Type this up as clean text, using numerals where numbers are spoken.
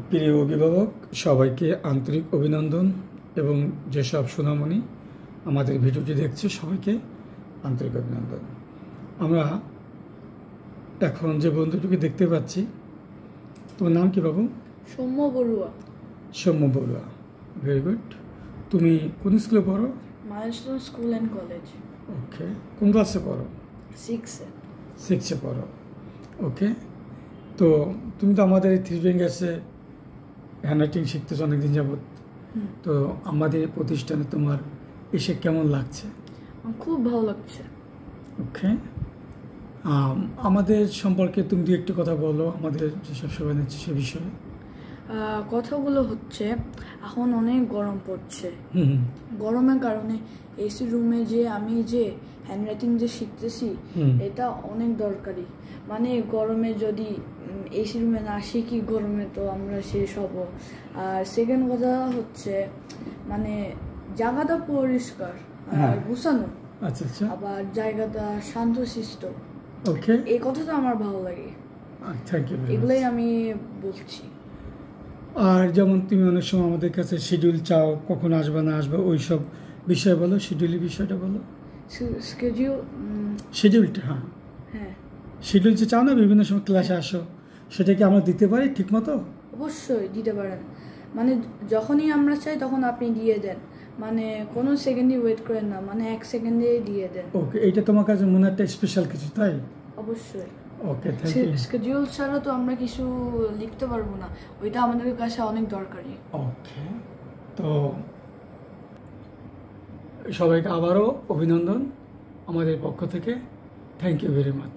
প্রিয় অভিভাবক সবাইকে আন্তরিক অভিনন্দন এবং যেসব সোনামণি আমাদের ভিডিওটি দেখছে সবাইকে আন্তরিক অভিনন্দন। আমরা এখন যে বন্ধুটিকে দেখতে পাচ্ছি, তোমার নাম কি বাবু? সৌম্য বড়ুয়া। Soumya Barua, very good. তুমি কোন স্কুলে পড়ো? Milestone school and college. Okay, কোন ক্লাসে পড়ো? 6-এ পড়ো। ওকে, তো তুমি তো আমাদের এই 3 ফিঙ্গার্সে হ্যান্ডরাইটিং শিখতেছো অনেকদিন যাবৎ, তো আমাদের এই প্রতিষ্ঠানে তোমার এসে কেমন লাগছে? খুব ভালো লাগছে। ওকে, আমাদের সম্পর্কে তুমি দু একটি কথা বলো, আমাদের যেসব সেবা নিচ্ছে সে বিষয়ে। কথাগুলো হচ্ছে, এখন অনেক গরম পড়ছে। হুম, গরমের কারণে এসি রুমে যে আমি যে হ্যান্ডরাইটিং যে শিখতেছি এটা অনেক দরকারি। মানে গরমে যদি এসি রুমে না শিখি, গরমে তো আমরা শেষ হব। আর সেকেন্ড কথা হচ্ছে, মানে জায়গাটা পরিষ্কার আর গুছানো, আচ্ছা আচ্ছা, আবার জায়গাটা শান্তশিষ্ট। ওকে, এই কথাটা আমার ভালো লাগে। Thank you. এগুলোই আমি বলছি। আর যেমন তুমি অনেক সময় আমাদের কাছে শিডিউল চাও, কখন আসবে না আসবে ওই সব বিষয় বলো, শিডিউলের বিষয়টা বলো। শিডিউলটা, হ্যাঁ, শিডিউল যে চাও না বিভিন্ন সময় ক্লাসে আসো, সেটা কি আমরা দিতে পারি ঠিক মতো? অবশ্যই দিতে পারেন। মানে যখনই আমরা চাই তখন আপনি দিয়ে দেন, মানে কোনো সেকেন্ডই ওয়েট করেন না, মানে 1 সেকেন্ডে দিয়ে দেন। ওকে, এইটা তোমার কাছে মনে একটা স্পেশাল কিছু, তাই? অবশ্যই। ওকে, থ্যাংক ইউ। শিডিউল ছাড়া তো আমরা কিছু লিখতে পারবো না, ওইটা আমাদের কাছে অনেক দরকারি। ওকে, তো সবাইকে আবারও অভিনন্দন আমাদের পক্ষ থেকে। Thank you very much.